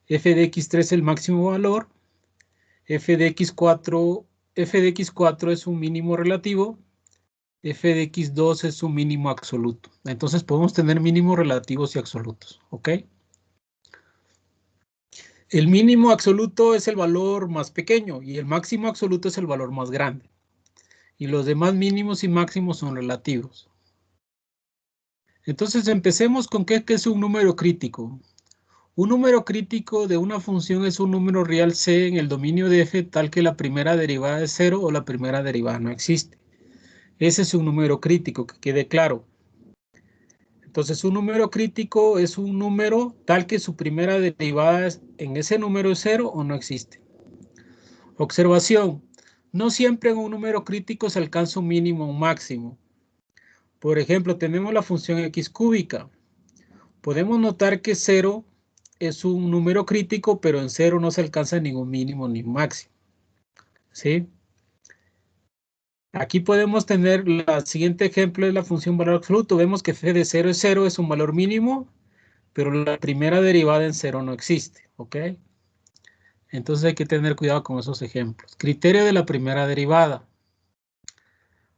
f de x3 es el máximo valor, f de x4 es un mínimo relativo, f de x2 es un mínimo absoluto. Entonces podemos tener mínimos relativos y absolutos, ¿ok? El mínimo absoluto es el valor más pequeño y el máximo absoluto es el valor más grande. Y los demás mínimos y máximos son relativos. Entonces empecemos con qué es un número crítico. Un número crítico de una función es un número real C en el dominio de f tal que la primera derivada es 0 o la primera derivada no existe. Ese es un número crítico, que quede claro. Entonces un número crítico es un número tal que su primera derivada en ese número es 0 o no existe. Observación. No siempre en un número crítico se alcanza un mínimo o un máximo. Por ejemplo, tenemos la función x cúbica. Podemos notar que 0 es un número crítico, pero en 0 no se alcanza ningún mínimo ni máximo. ¿Sí? Aquí podemos tener el siguiente ejemplo de la función valor absoluto. Vemos que f de 0 es 0, es un valor mínimo, pero la primera derivada en 0 no existe. ¿Ok? Entonces hay que tener cuidado con esos ejemplos. Criterio de la primera derivada.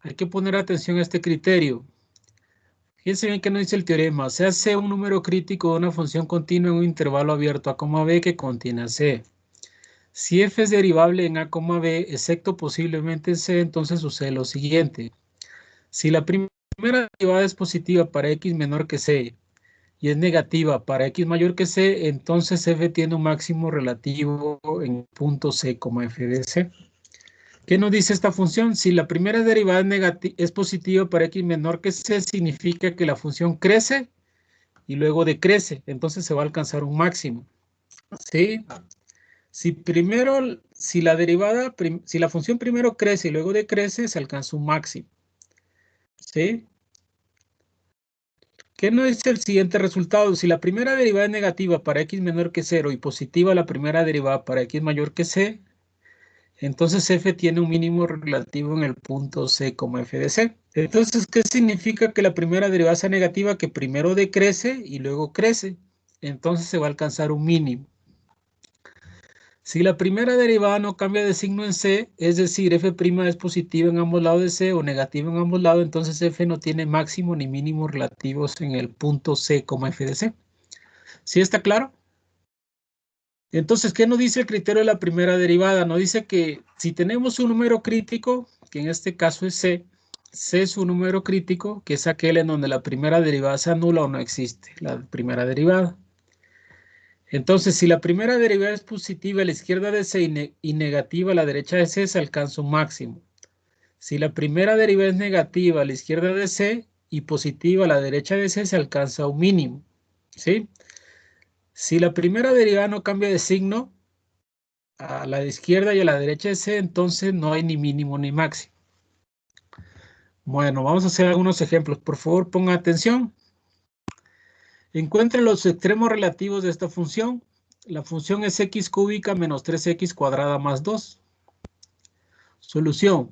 Hay que poner atención a este criterio. Fíjense bien que nos dice el teorema. Se hace un número crítico de una función continua en un intervalo abierto a, b que contiene a c. Si f es derivable en a, b, excepto posiblemente en c, entonces sucede lo siguiente. Si la primera derivada es positiva para x menor que c y es negativa para x mayor que c, entonces f tiene un máximo relativo en el punto c, f de c. ¿Qué nos dice esta función? Si la primera derivada es positiva para x menor que c, significa que la función crece y luego decrece. Entonces se va a alcanzar un máximo. ¿Sí? Si la función primero crece y luego decrece, se alcanza un máximo. ¿Sí? ¿Qué nos dice el siguiente resultado? Si la primera derivada es negativa para x menor que 0 y positiva la primera derivada para x mayor que c, entonces f tiene un mínimo relativo en el punto c, f de c. Entonces, ¿qué significa que la primera derivada sea negativa? Que primero decrece y luego crece. Entonces se va a alcanzar un mínimo. Si la primera derivada no cambia de signo en c, es decir, f' es positiva en ambos lados de c o negativa en ambos lados, entonces f no tiene máximo ni mínimo relativos en el punto c, f de c. ¿Sí está claro? Entonces, ¿qué nos dice el criterio de la primera derivada? Nos dice que si tenemos un número crítico, que en este caso es c es un número crítico, que es aquel en donde la primera derivada se anula o no existe, la primera derivada. Entonces, si la primera derivada es positiva a la izquierda de c y negativa a la derecha de c, se alcanza un máximo. Si la primera derivada es negativa a la izquierda de c y positiva a la derecha de c, se alcanza un mínimo. ¿Sí? Si la primera derivada no cambia de signo a la izquierda y a la derecha de c, entonces no hay ni mínimo ni máximo. Bueno, vamos a hacer algunos ejemplos. Por favor, pongan atención. Encuentren los extremos relativos de esta función. La función es x cúbica menos 3x cuadrada más 2. Solución.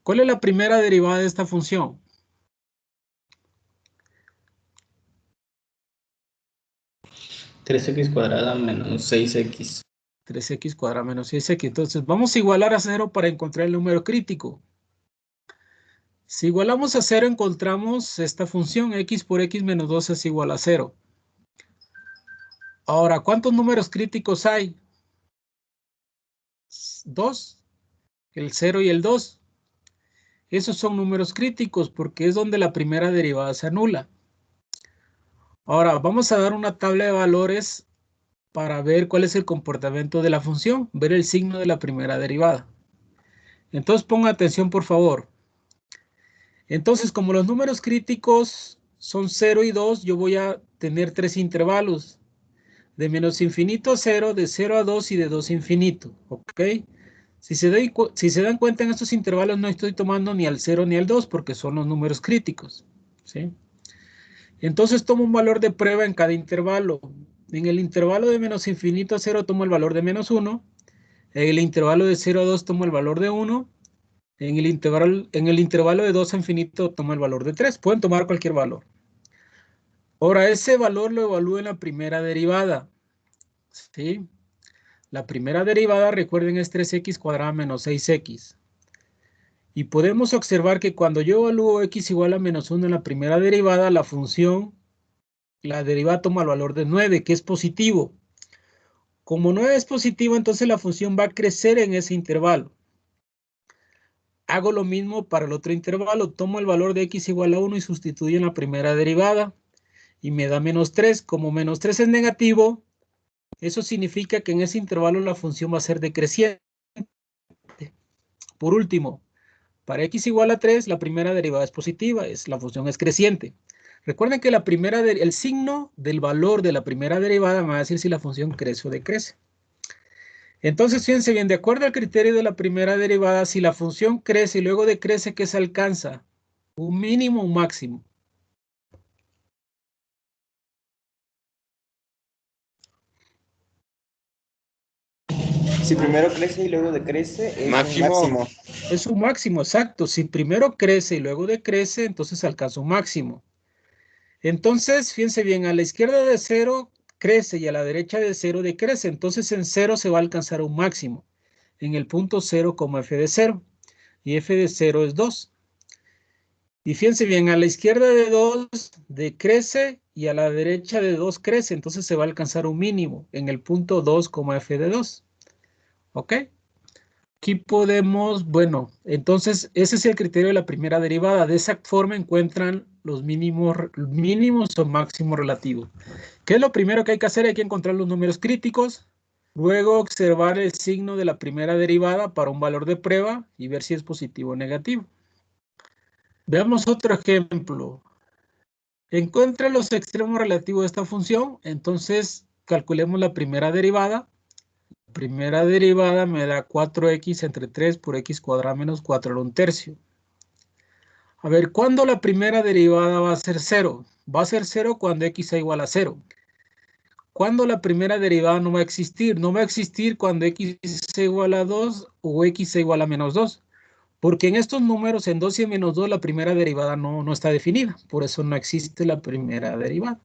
¿Cuál es la primera derivada de esta función? ¿3x cuadrada menos 6x? 3x cuadrada menos 6x. Entonces vamos a igualar a 0 para encontrar el número crítico. Si igualamos a 0, encontramos esta función, x por x menos 2 es igual a 0. Ahora, ¿cuántos números críticos hay? 2, el 0 y el 2. Esos son números críticos porque es donde la primera derivada se anula. Ahora, vamos a dar una tabla de valores para ver cuál es el comportamiento de la función, ver el signo de la primera derivada. Entonces, ponga atención, por favor. Entonces, como los números críticos son 0 y 2, yo voy a tener 3 intervalos. De menos infinito a 0, de 0 a 2 y de 2 a infinito. ¿Ok? Si se dan cuenta, en estos intervalos no estoy tomando ni al 0 ni al 2 porque son los números críticos. ¿Sí? Entonces tomo un valor de prueba en cada intervalo. En el intervalo de menos infinito a 0 tomo el valor de menos 1. En el intervalo de 0 a 2 tomo el valor de 1. En el intervalo de 2 a infinito tomo el valor de 3. Pueden tomar cualquier valor. Ahora, ese valor lo evalúo en la primera derivada. ¿Sí? La primera derivada, recuerden, es 3x cuadrada menos 6x. Y podemos observar que cuando yo evalúo x igual a menos 1 en la primera derivada, la función, la derivada toma el valor de 9, que es positivo. Como 9 es positivo, entonces la función va a crecer en ese intervalo. Hago lo mismo para el otro intervalo. Tomo el valor de x igual a 1 y sustituyo en la primera derivada. Y me da menos 3. Como menos 3 es negativo, eso significa que en ese intervalo la función va a ser decreciente. Por último, para x igual a 3, la primera derivada es positiva, la función es creciente. Recuerden que el signo del valor de la primera derivada me va a decir si la función crece o decrece. Entonces, fíjense bien, de acuerdo al criterio de la primera derivada, si la función crece y luego decrece, ¿qué se alcanza? ¿Un mínimo o un máximo? Si primero crece y luego decrece, es un máximo. Es un máximo, exacto. Si primero crece y luego decrece, entonces alcanza un máximo. Entonces, fíjense bien, a la izquierda de 0 crece y a la derecha de 0 decrece. Entonces, en 0 se va a alcanzar un máximo. En el punto 0 como f de 0. Y f de 0 es 2. Y fíjense bien, a la izquierda de 2 decrece y a la derecha de 2 crece. Entonces, se va a alcanzar un mínimo en el punto 2 como f de 2. ¿Ok? Aquí podemos, bueno, entonces ese es el criterio de la primera derivada. De esa forma encuentran los mínimos o máximos relativos. ¿Qué es lo primero que hay que hacer? Hay que encontrar los números críticos. Luego observar el signo de la primera derivada para un valor de prueba y ver si es positivo o negativo. Veamos otro ejemplo. Encuentra los extremos relativos de esta función. Entonces calculemos la primera derivada. Primera derivada me da 4x entre 3 por x cuadrada menos 4 a la 1/3. A ver, ¿cuándo la primera derivada va a ser 0? Va a ser 0 cuando x sea igual a 0. ¿Cuándo la primera derivada no va a existir? No va a existir cuando x sea igual a 2 o x sea igual a menos 2. Porque en estos números, en 2 y en menos 2, la primera derivada no está definida. Por eso no existe la primera derivada.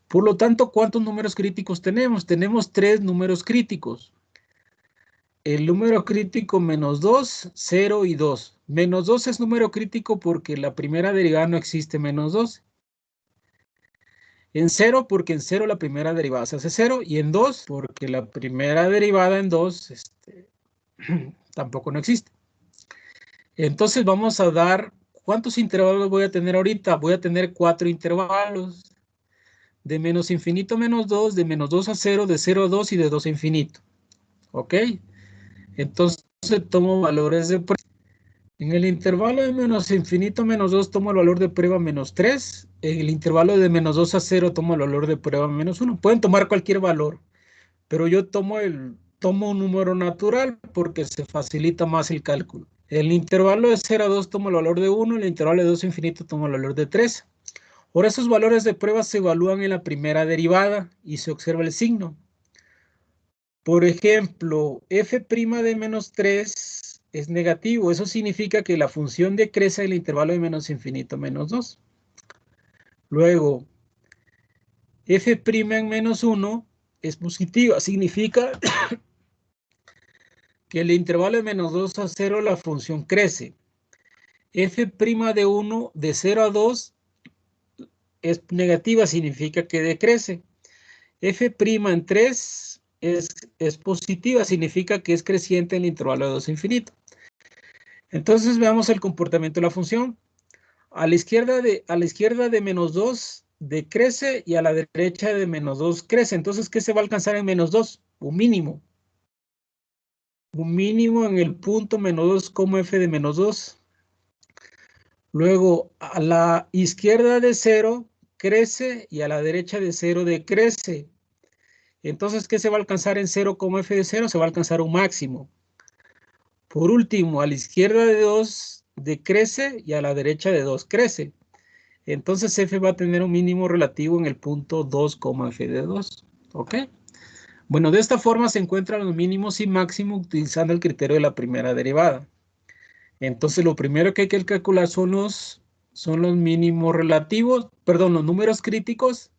Por lo tanto, ¿cuántos números críticos tenemos? Tenemos 3 números críticos. El número crítico menos 2, 0 y 2. Menos 2 es número crítico porque la primera derivada no existe menos 2. En 0 porque en 0 la primera derivada se hace 0. Y en 2 porque la primera derivada en 2 tampoco no existe. Entonces vamos a dar, ¿cuántos intervalos voy a tener ahorita? Voy a tener 4 intervalos. De menos infinito a menos 2, de menos 2 a 0, de 0 a 2 y de 2 a infinito. ¿Ok? Entonces tomo valores de prueba. En el intervalo de menos infinito a menos 2 tomo el valor de prueba menos 3. En el intervalo de menos 2 a 0 tomo el valor de prueba menos 1. Pueden tomar cualquier valor, pero yo tomo un número natural porque se facilita más el cálculo. En el intervalo de 0 a 2 tomo el valor de 1, en el intervalo de 2 a infinito tomo el valor de 3. Ahora esos valores de prueba se evalúan en la primera derivada y se observa el signo. Por ejemplo, f' de menos 3 es negativo. Eso significa que la función decrece en el intervalo de menos infinito a menos 2. Luego, f' en menos 1 es positiva. Significa que el intervalo de menos 2 a 0 la función crece. F' de 1 de 0 a 2 es negativa, significa que decrece. F' en 3 es positiva, significa que es creciente en el intervalo de 2 a infinito. Entonces veamos el comportamiento de la función. A la izquierda de menos 2 decrece y a la derecha de menos 2 crece. Entonces, ¿qué se va a alcanzar en menos 2? Un mínimo. Un mínimo en el punto menos 2 como f de menos 2. Luego, a la izquierda de 0 crece y a la derecha de 0 decrece. Entonces, ¿qué se va a alcanzar en 0 como f de 0? Se va a alcanzar un máximo. Por último, a la izquierda de 2 decrece y a la derecha de 2 crece. Entonces, f va a tener un mínimo relativo en el punto 2, f de 2. ¿Ok? Bueno, de esta forma se encuentran los mínimos y máximos utilizando el criterio de la primera derivada. Entonces, lo primero que hay que calcular son los mínimos relativos, perdón, los números críticos,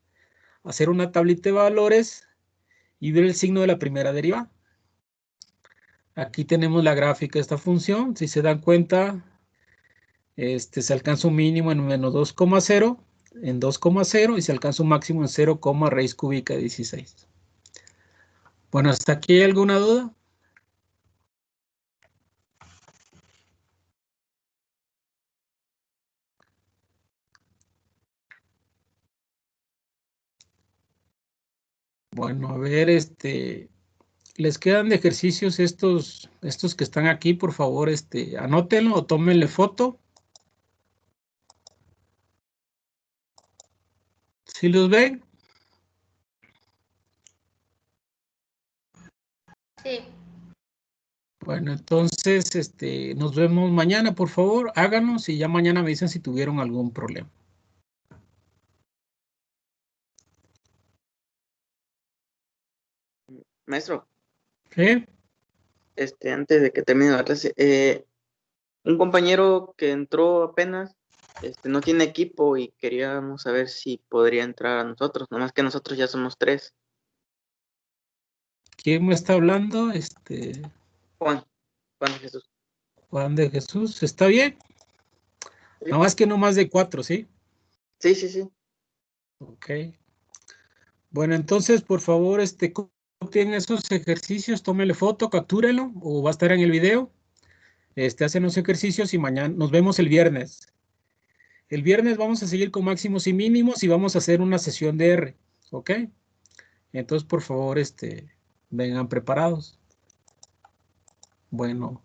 hacer una tablita de valores y ver el signo de la primera derivada. Aquí tenemos la gráfica de esta función. Si se dan cuenta, se alcanza un mínimo en menos 2,0, en 2,0 y se alcanza un máximo en 0, raíz cúbica de 16. Bueno, ¿hasta aquí hay alguna duda? Bueno, a ver, les quedan de ejercicios estos que están aquí, por favor, anótenlo o tómenle foto. ¿Sí los ven? Sí. Bueno, entonces, nos vemos mañana, por favor, háganos y ya mañana me dicen si tuvieron algún problema. Maestro, ¿Sí? antes de que termine la clase, un compañero que entró apenas, no tiene equipo y queríamos saber si podría entrar a nosotros, nomás que nosotros ya somos 3. ¿Quién me está hablando? Juan de Jesús. Juan de Jesús, ¿está bien? ¿Sí? Nada más que no más de 4, ¿sí? Sí. Ok. Bueno, entonces, por favor, copien esos ejercicios, tómele foto, captúrelo, o va a estar en el video. Hacen los ejercicios y mañana nos vemos el viernes. El viernes vamos a seguir con máximos y mínimos y vamos a hacer una sesión de R, ¿ok? Entonces, por favor, vengan preparados. Bueno,